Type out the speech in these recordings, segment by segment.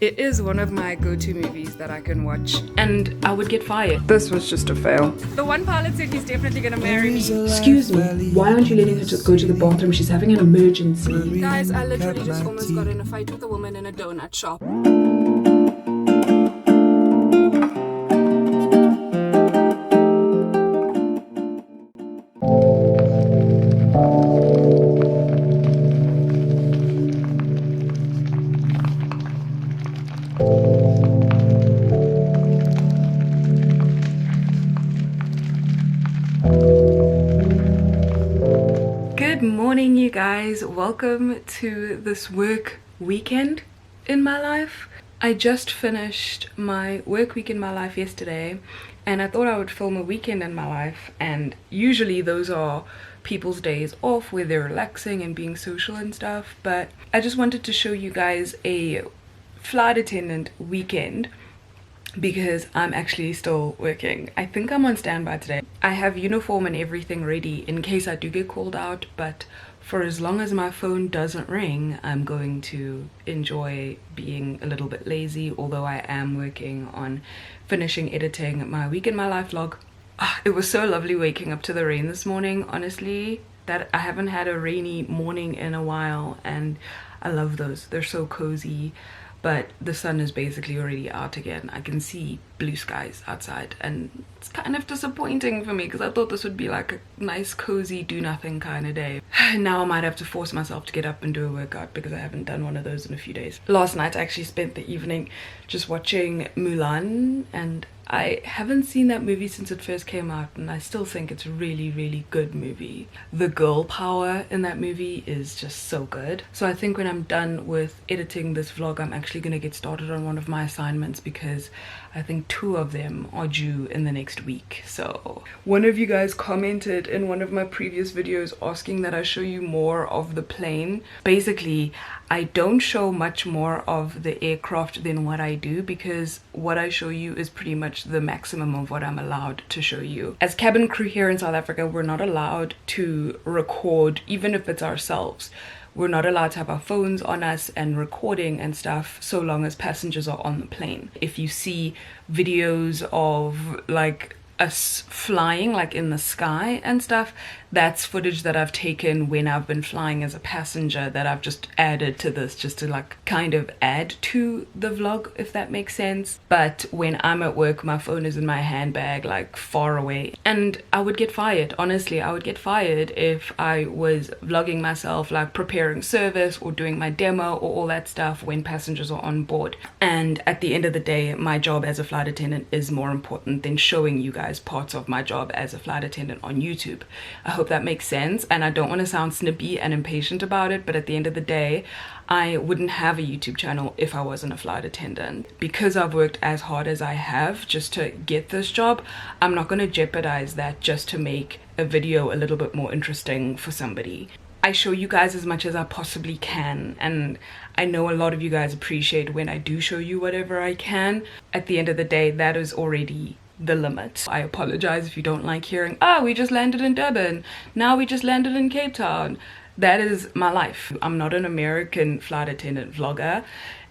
It is one of my go-to movies that I can watch. And I would get fired. This was just a fail. The one pilot said he's definitely gonna marry me. Excuse me, why aren't you letting her just go to the bathroom? She's having an emergency. Guys, I literally just almost got in a fight with a woman in a donut shop. Good morning, you guys. Welcome to this work weekend in my life. I just finished my work week in my life yesterday, and I thought I would film a weekend in my life, and usually those are people's days off where they're relaxing and being social and stuff, but I just wanted to show you guys a flight attendant weekend because I'm actually still working. I think I'm on standby today. I have uniform and everything ready in case I do get called out, but for as long as my phone doesn't ring, I'm going to enjoy being a little bit lazy, although I am working on finishing editing my week in my life vlog. It was so lovely waking up to the rain this morning, honestly, that I haven't had a rainy morning in a while, and I love those. They're so cozy. But the sun is basically already out again. I can see blue skies outside, and it's kind of disappointing for me because I thought this would be like a nice cozy do nothing kind of day. Now I might have to force myself to get up and do a workout because I haven't done one of those in a few days. Last night I actually spent the evening just watching Mulan, and I haven't seen that movie since it first came out, and I still think it's a really good movie. The girl power in that movie is just so good. So I think when I'm done with editing this vlog, I'm actually gonna get started on one of my assignments because I think 2 of them are due in the next week. So one of you guys commented in one of my previous videos asking that I show you more of the plane. Basically, I don't show much more of the aircraft than what I do because what I show you is pretty much the maximum of what I'm allowed to show you. As cabin crew here in South Africa, we're not allowed to record, even if it's ourselves. We're not allowed to have our phones on us and recording and stuff so long as passengers are on the plane. If you see videos of like us flying like in the sky and stuff, that's footage that I've taken when I've been flying as a passenger that I've just added to this just to like kind of add to the vlog, if that makes sense. But when I'm at work, my phone is in my handbag like far away, and I would get fired. Honestly, I would get fired if I was vlogging myself like preparing service or doing my demo or all that stuff when passengers are on board. And at the end of the day, my job as a flight attendant is more important than showing you guys parts of my job as a flight attendant on YouTube. I hope that makes sense, and I don't want to sound snippy and impatient about it, but at the end of the day, I wouldn't have a YouTube channel if I wasn't a flight attendant. Because I've worked as hard as I have just to get this job, I'm not going to jeopardize that just to make a video a little bit more interesting for somebody. I show you guys as much as I possibly can, and I know a lot of you guys appreciate when I do show you whatever I can. At the end of the day, that is already the limit. I apologize if you don't like hearing, we just landed in Durban, now we just landed in Cape Town. That is my life. I'm not an American flight attendant vlogger,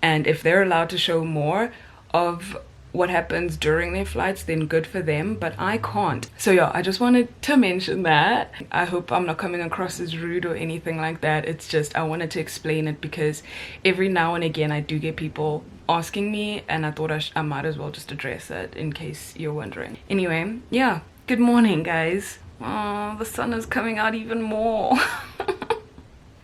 and if they're allowed to show more of what happens during their flights, then good for them, but I can't. So yeah, I just wanted to mention that. I hope I'm not coming across as rude or anything like that. It's just I wanted to explain it because every now and again I do get people asking me, and I thought I might as well just address it in case you're wondering. Anyway, yeah, good morning guys. Oh, the sun is coming out even more.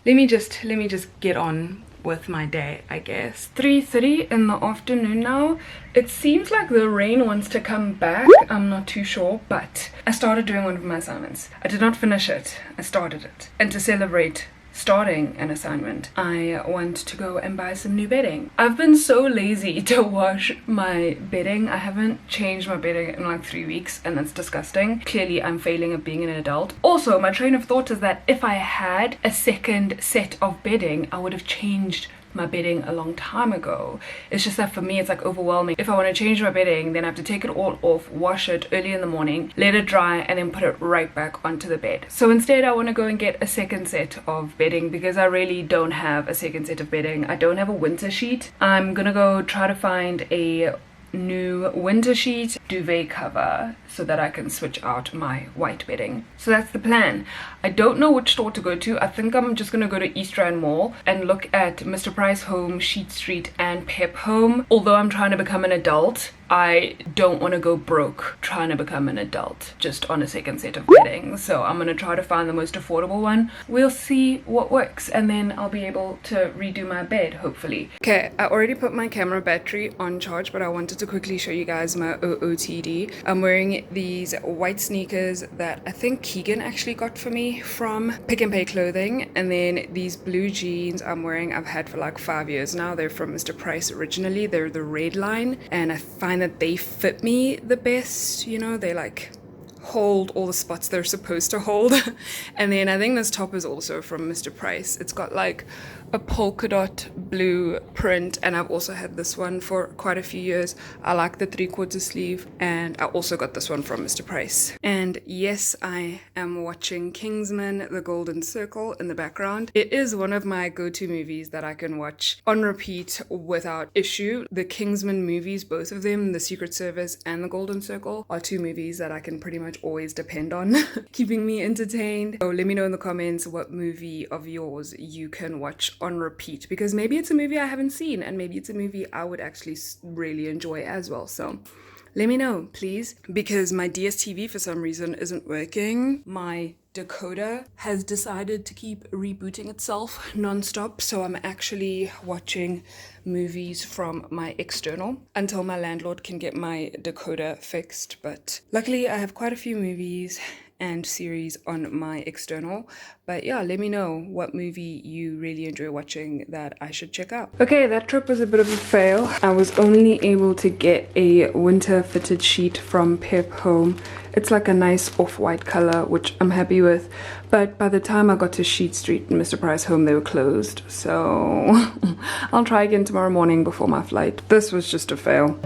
let me just get on with my day, I guess. 3:30 in the afternoon now. It seems like the rain wants to come back. I'm not too sure, but I started doing one of my assignments. I did not finish it, I started it. And to celebrate starting an assignment, I want to go and buy some new bedding. I've been so lazy to wash my bedding. I haven't changed my bedding in like 3 weeks, and that's disgusting. Clearly I'm failing at being an adult. Also, my train of thought is that if I had a second set of bedding, I would have changed my bedding a long time ago. It's just that for me it's like overwhelming. If I want to change my bedding, then I have to take it all off, wash it early in the morning, let it dry, and then put it right back onto the bed. So instead I want to go and get a second set of bedding because I really don't have a second set of bedding. I don't have a winter sheet. I'm gonna go try to find a new winter sheet duvet cover so that I can switch out my white bedding. So that's the plan. I don't know which store to go to. I think I'm just gonna go to East Rand Mall and look at Mr. Price Home, Sheet Street, and Pep Home. Although I'm trying to become an adult, I don't want to go broke trying to become an adult just on a second set of bedding. So I'm gonna try to find the most affordable one. We'll see what works, and then I'll be able to redo my bed, hopefully. Okay, I already put my camera battery on charge, but I wanted to quickly show you guys my OOTD. I'm wearing these white sneakers that I think Keegan actually got for me from Pick n Pay Clothing, and then these blue jeans I'm wearing I've had for like 5 years now. They're from Mr. Price originally. They're the red line, and I find that they fit me the best. You know, they like hold all the spots they're supposed to hold. And then I think this top is also from Mr. Price. It's got like a polka dot blue print, and I've also had this one for quite a few years. I like the 3/4 sleeve, and I also got this one from Mr. Price. And yes, I am watching Kingsman: The Golden Circle in the background. It is one of my go-to movies that I can watch on repeat without issue. The Kingsman movies, both of them, The Secret Service and The Golden Circle, are two movies that I can pretty much always depend on keeping me entertained. So let me know in the comments what movie of yours you can watch on repeat, because maybe it's a movie I haven't seen, and maybe it's a movie I would actually really enjoy as well. So let me know, please, because my DSTV for some reason isn't working. My decoder has decided to keep rebooting itself non-stop, so I'm actually watching movies from my external until my landlord can get my decoder fixed. But luckily I have quite a few movies and series on my external. But yeah, let me know what movie you really enjoy watching that I should check out. Okay, that trip was a bit of a fail. I was only able to get a winter fitted sheet from Pep Home. It's like a nice off-white color, which I'm happy with. But by the time I got to Sheet Street and Mr. Price Home, they were closed. So I'll try again tomorrow morning before my flight. This was just a fail.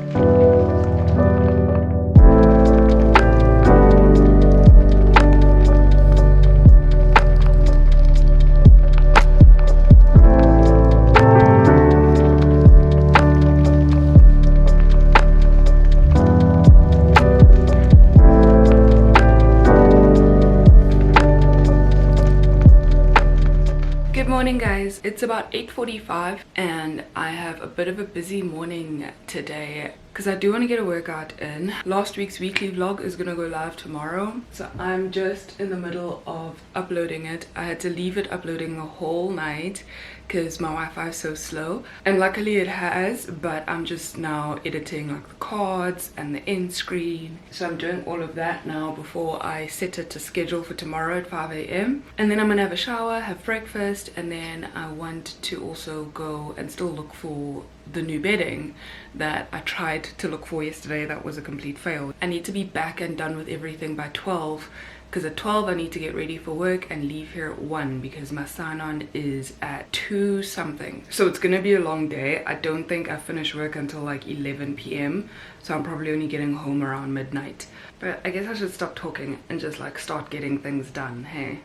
Morning guys, it's about 8:45 and I have a bit of a busy morning today because I do want to get a workout in. Last week's weekly vlog is gonna go live tomorrow, so I'm just in the middle of uploading it. I had to leave it uploading the whole night because my Wi-Fi is so slow, and luckily it has, but I'm just now editing like the cards and the end screen. So I'm doing all of that now before I set it to schedule for tomorrow at 5 AM, and then I'm gonna have a shower, have breakfast, and then I want to also go and still look for the new bedding that I tried to look for yesterday. That was a complete fail. I need to be back and done with everything by 12, because at 12 I need to get ready for work and leave here at 1 because my sign-on is at 2 something. So it's gonna be a long day. I don't think I finish work until like 11 PM, so I'm probably only getting home around midnight. But I guess I should stop talking and just like start getting things done, hey?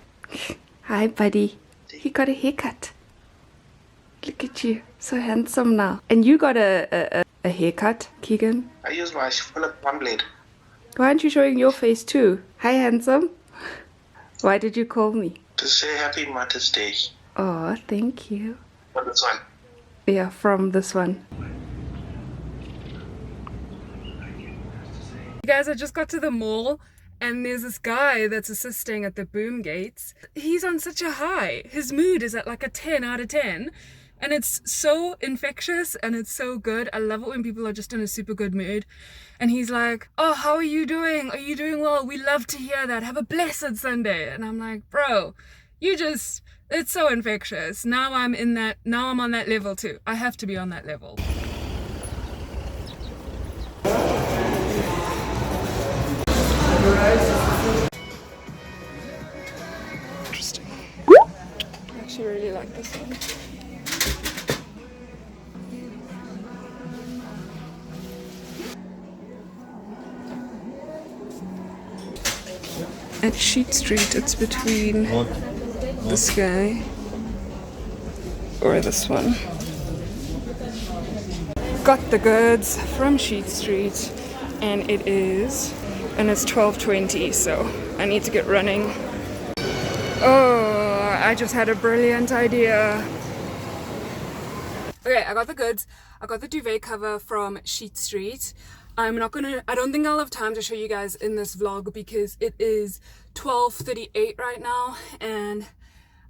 Hi buddy, you got a haircut. Look at you, so handsome now. And you got a haircut, Keegan? I use my full one blade. Why aren't you showing your face too? Hi, handsome. Why did you call me? To say Happy Mother's Day. Oh, thank you. For this one. Yeah, from this one. You guys, I just got to the mall and there's this guy that's assisting at the boom gates. He's on such a high. His mood is at like a 10 out of 10. And it's so infectious and it's so good. I love it when people are just in a super good mood. And he's like, oh, how are you doing? Are you doing well? We love to hear that. Have a blessed Sunday. And I'm like, bro, it's so infectious. Now I'm on that level too. I have to be on that level. Interesting. I actually really like this one. at Sheet Street. It's between this guy or this one. Got the goods from Sheet Street, and it's 12:20, so I need to get running. Oh, I just had a brilliant idea. Okay, I got the goods. I got the duvet cover from Sheet Street. I don't think I'll have time to show you guys in this vlog because it is 12:38 right now, and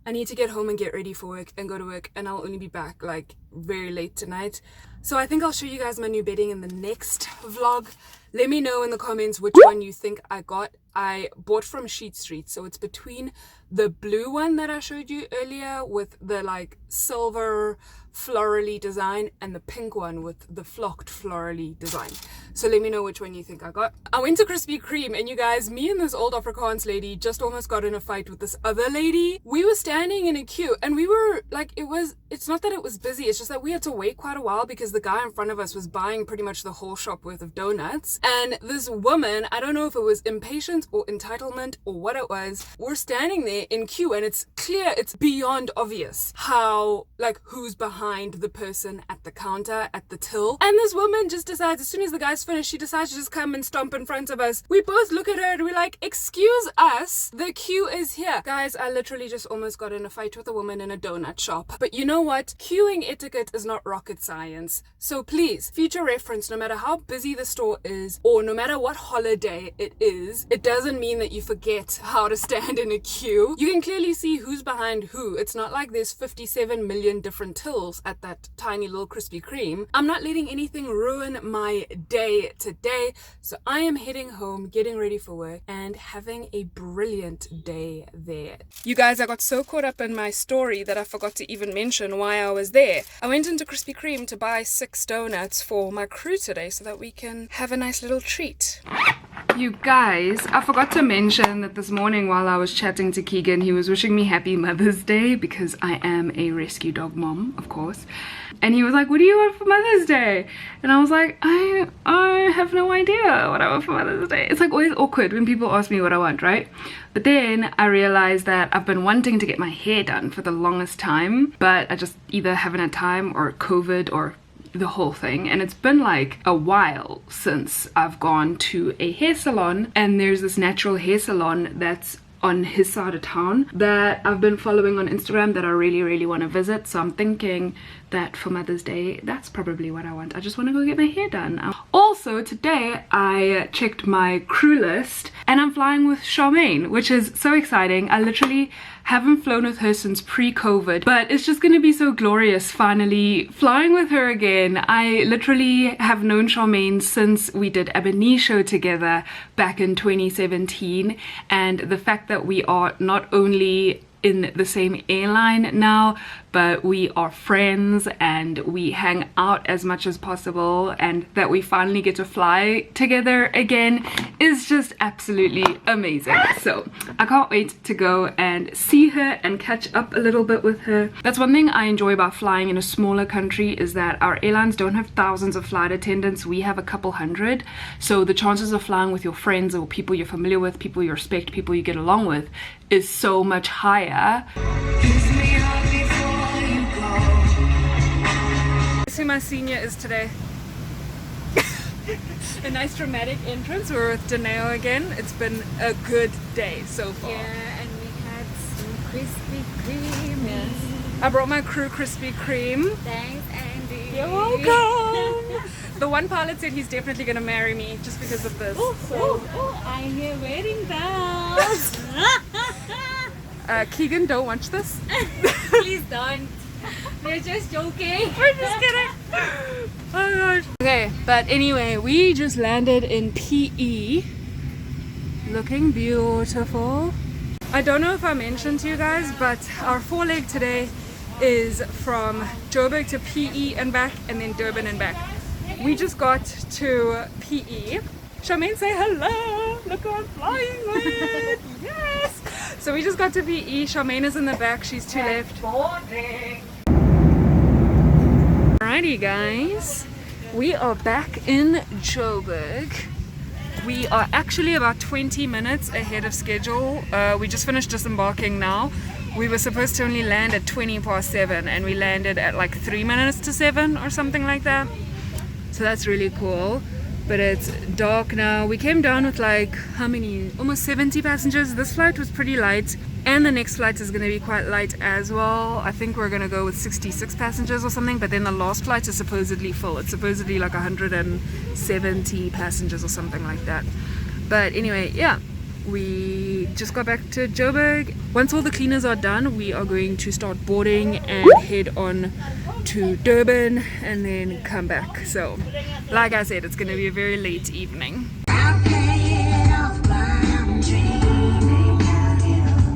I need to get home and get ready for work and go to work, and I'll only be back like very late tonight. So I think I'll show you guys my new bedding in the next vlog. Let me know in the comments which one you think I got. I bought from Sheet Street, so it's between the blue one that I showed you earlier with the like silver florally design and the pink one with the flocked florally design. So let me know which one you think I got. I went to Krispy Kreme, and you guys, me and this old Afrikaans lady just almost got in a fight with this other lady. We were standing in a queue, and we were like, it's not that it was busy, it's just that we had to wait quite a while because the guy in front of us was buying pretty much the whole shop worth of donuts. And this woman, I don't know if it was impatience or entitlement or what it was, we're standing there in queue, and it's clear, it's beyond obvious how, like, who's behind the person at the counter, at the till. And this woman just decides, as soon as the guy's finished, she decides to just come and stomp in front of us. We both look at her and we're like, excuse us, the queue is here. Guys, I literally just almost got in a fight with a woman in a donut shop. But you know what? Queuing etiquette is not rocket science. So please, future reference, no matter how busy the store is or no matter what holiday it is, it doesn't mean that you forget how to stand in a queue. You can clearly see who's behind who. It's not like there's 57 million different tills at that tiny little Krispy Kreme. I'm not letting anything ruin my day today, so I am heading home, getting ready for work, and having a brilliant day there. You guys, I got so caught up in my story that I forgot to even mention why I was there. I went into Krispy Kreme to buy 6 donuts for my crew today so that we can have a nice little treat. You guys, I forgot to mention that this morning while I was chatting to Keegan, he was wishing me happy Mother's Day because I am a rescue dog mom, of course. And he was like, what do you want for Mother's Day? And I was like, I have no idea what I want for Mother's Day. It's like always awkward when people ask me what I want, right? But then I realized that I've been wanting to get my hair done for the longest time, but I just either haven't had time or COVID or the whole thing, and it's been like a while since I've gone to a hair salon. And there's this natural hair salon that's on his side of town that I've been following on Instagram that I really want to visit. So I'm thinking that for Mother's Day, that's probably what I want. I just want to go get my hair done. Also today I checked my crew list and I'm flying with Charmaine, which is so exciting. I literally haven't flown with her since pre-COVID, but it's just gonna be so glorious finally flying with her again. I literally have known Charmaine since we did Ebony show together back in 2017, and the fact that we are not only in the same airline now, but we are friends and we hang out as much as possible, and that we finally get to fly together again is just absolutely amazing. So I can't wait to go and see her and catch up a little bit with her. That's one thing I enjoy about flying in a smaller country, is that our airlines don't have thousands of flight attendants. We have a couple hundred, so the chances of flying with your friends or people you're familiar with, people you respect, people you get along with, is so much higher. Guess who my senior is today? A nice dramatic entrance. We're with Daneo again. It's been a good day so far. Yeah, and we had some Krispy Kreme. I brought my crew Krispy Kreme. Thanks, Andy. You're welcome. The one pilot said he's definitely gonna marry me just because of this. I hear wedding bells. Keegan, don't watch this. Please don't. We're just joking. We're just kidding. Oh gosh. Okay, but anyway, we just landed in PE. Looking beautiful. I don't know if I mentioned to you guys, but our 4-leg today is from Joburg to PE and back, and then Durban and back. We just got to PE. Charmaine, say hello. Look who I'm flying with. Yes. So we just got to PE. Charmaine is in the back. She's to left. Alrighty, guys. We are back in Joburg. We are actually about 20 minutes ahead of schedule. We just finished disembarking now. We were supposed to only land at 7:20 and we landed at like 3 minutes to 7 or something like that. So that's really cool. But it's dark now. We came down with like, how many? Almost 70 passengers. This flight was pretty light. And the next flight is going to be quite light as well. I think we're going to go with 66 passengers or something. But then the last flight is supposedly full. It's supposedly like 170 passengers or something like that. But anyway, yeah. We just got back to Joburg. Once all the cleaners are done, we are going to start boarding and head on to Durban and then come back. So, like I said, it's going to be a very late evening.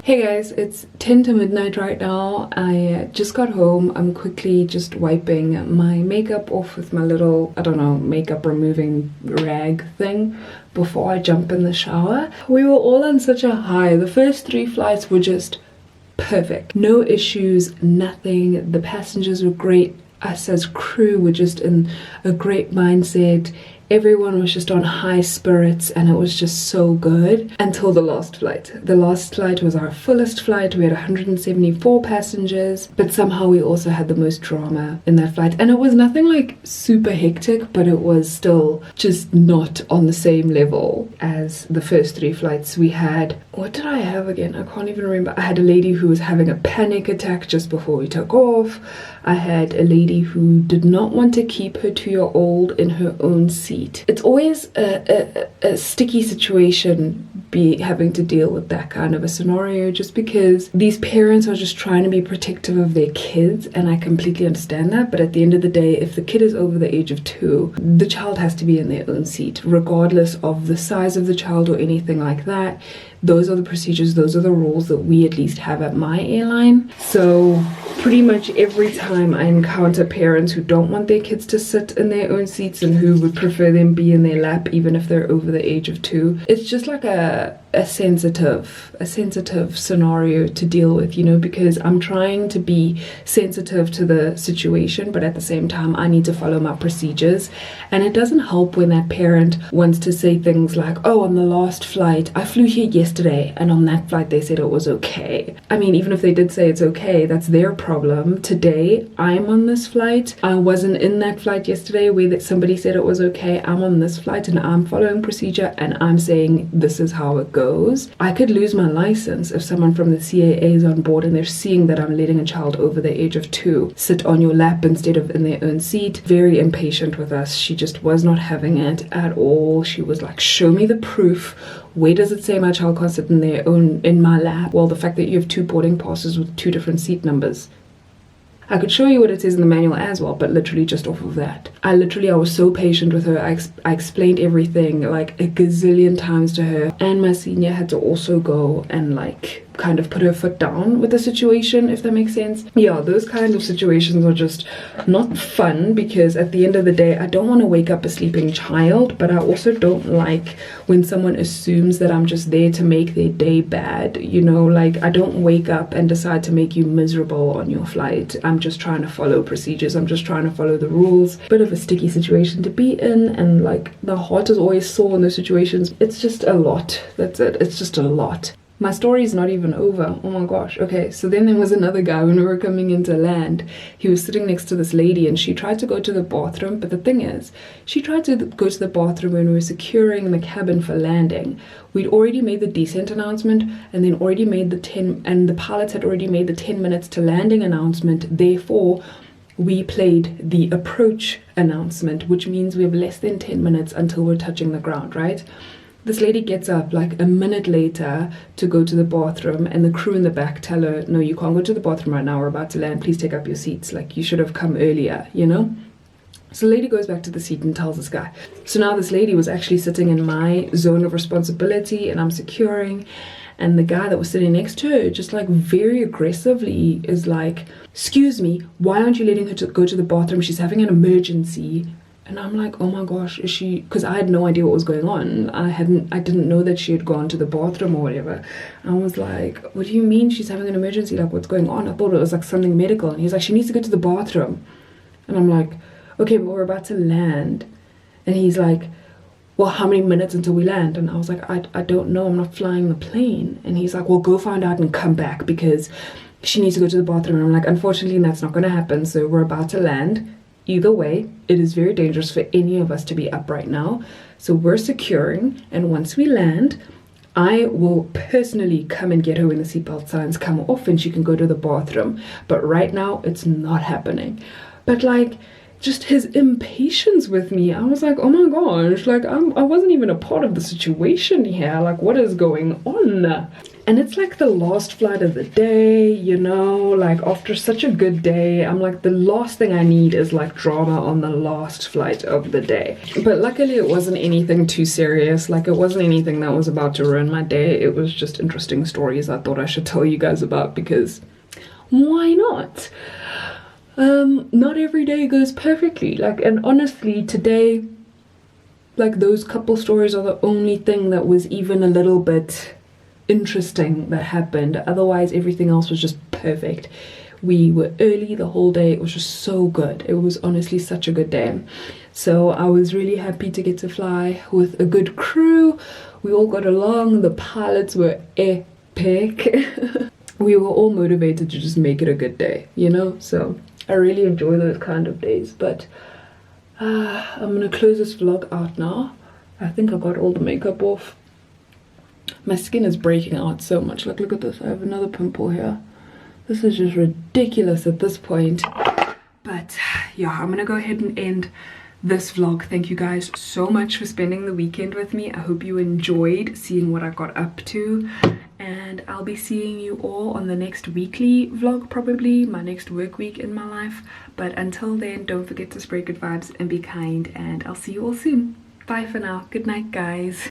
Hey guys, it's 10 to midnight right now. I just got home. I'm quickly just wiping my makeup off with my little, I don't know, makeup removing rag thing before I jump in the shower. We were all on such a high. The first 3 flights were just perfect. No issues, nothing. The passengers were great. Us as crew were just in a great mindset. Everyone was just on high spirits and it was just so good until the last flight. The last flight was our fullest flight. We had 174 passengers, but somehow we also had the most drama in that flight. And it was nothing like super hectic, but it was still just not on the same level as the first 3 flights. We had, what did I have again? I can't even remember. I had a lady who was having a panic attack just before we took off. I had a lady who did not want to keep her 2-year-old in her own seat. It's always a sticky situation having to deal with that kind of a scenario, just because these parents are just trying to be protective of their kids, and I completely understand that. But at the end of the day, if the kid is over the age of 2, the child has to be in their own seat, regardless of the size of the child or anything like that. Those are the procedures, those are the rules that we at least have at my airline. So pretty much every time I encounter parents who don't want their kids to sit in their own seats and who would prefer them be in their lap even if they're over the age of 2, it's just like a sensitive scenario to deal with, you know, because I'm trying to be sensitive to the situation, but at the same time I need to follow my procedures. And it doesn't help when that parent wants to say things like, oh, on the last flight, I flew here yesterday and on that flight they said it was okay. I mean, even if they did say it's okay, that's their problem. Today I'm on this flight. I wasn't in that flight yesterday where somebody said it was okay. I'm on this flight and I'm following procedure and I'm saying this is how it goes. I could lose my license if someone from the CAA is on board and they're seeing that I'm letting a child over the age of 2 sit on your lap instead of in their own seat. Very impatient with us. She just was not having it at all. She was like, show me the proof. Where does it say my child can't sit in my lap? Well, the fact that you have 2 boarding passes with 2 different seat numbers. I could show you what it says in the manual as well, but literally just off of that. I was so patient with her. I explained everything like a gazillion times to her, and my senior had to also go and like kind of put her foot down with the situation, if that makes sense. Yeah, those kinds of situations are just not fun, because at the end of the day I don't want to wake up a sleeping child, but I also don't like when someone assumes that I'm just there to make their day bad, you know. Like, I don't wake up and decide to make you miserable on your flight. I'm just trying to follow procedures. I'm just trying to follow the rules. Bit of a sticky situation to be in, and like the heart is always sore in those situations. It's just a lot. That's it. It's just a lot. My story is not even over. Oh my gosh. Okay, so then there was another guy when we were coming into land. He was sitting next to this lady and she tried to go to the bathroom. But the thing is, she tried to go to the bathroom when we were securing the cabin for landing. We'd already made the descent announcement and then already made the pilots had already made the 10 minutes to landing announcement. Therefore, we played the approach announcement, which means we have less than 10 minutes until we're touching the ground, right? This lady gets up like a minute later to go to the bathroom, and the crew in the back tell her, no, you can't go to the bathroom right now, we're about to land, please take up your seats, like you should have come earlier, you know. So the lady goes back to the seat and tells this guy. So now this lady was actually sitting in my zone of responsibility and I'm securing, and the guy that was sitting next to her just like very aggressively is like, excuse me, why aren't you letting her go to the bathroom, she's having an emergency. And I'm like, oh my gosh, is she, because I had no idea what was going on. I didn't know that she had gone to the bathroom or whatever. I was like, what do you mean she's having an emergency? Like, what's going on? I thought it was like something medical. And he's like, she needs to go to the bathroom. And I'm like, okay, but we're about to land. And he's like, well, how many minutes until we land? And I was like, I don't know, I'm not flying the plane. And he's like, well, go find out and come back because she needs to go to the bathroom. And I'm like, unfortunately, that's not going to happen. So we're about to land. Either way, it is very dangerous for any of us to be up right now. So we're securing, and once we land, I will personally come and get her when the seatbelt signs come off and she can go to the bathroom. But right now, it's not happening. But like, just his impatience with me, I was like, oh my gosh, like I wasn't even a part of the situation here. Like, what is going on? And it's like the last flight of the day, you know, like after such a good day, I'm like, the last thing I need is like drama on the last flight of the day. But luckily it wasn't anything too serious. Like, it wasn't anything that was about to ruin my day. It was just interesting stories I thought I should tell you guys about, because why not? Not every day goes perfectly. Like, and honestly, today, like, those couple stories are the only thing that was even a little bit interesting that happened. Otherwise, everything else was just perfect. We were early the whole day. It was just so good. It was honestly such a good day. So I was really happy to get to fly with a good crew. We all got along. The pilots were epic. We were all motivated to just make it a good day, you know? So I really enjoy those kind of days. But I'm gonna close this vlog out now. I think I got all the makeup off. My skin is breaking out so much. Like, look at this. I have another pimple here. This is just ridiculous at this point. But yeah, I'm gonna go ahead and end this vlog. Thank you guys so much for spending the weekend with me. I hope you enjoyed seeing what I got up to. And I'll be seeing you all on the next weekly vlog, probably my next work week in my life. But until then, don't forget to spread good vibes and be kind, and I'll see you all soon. Bye for now. Good night, guys.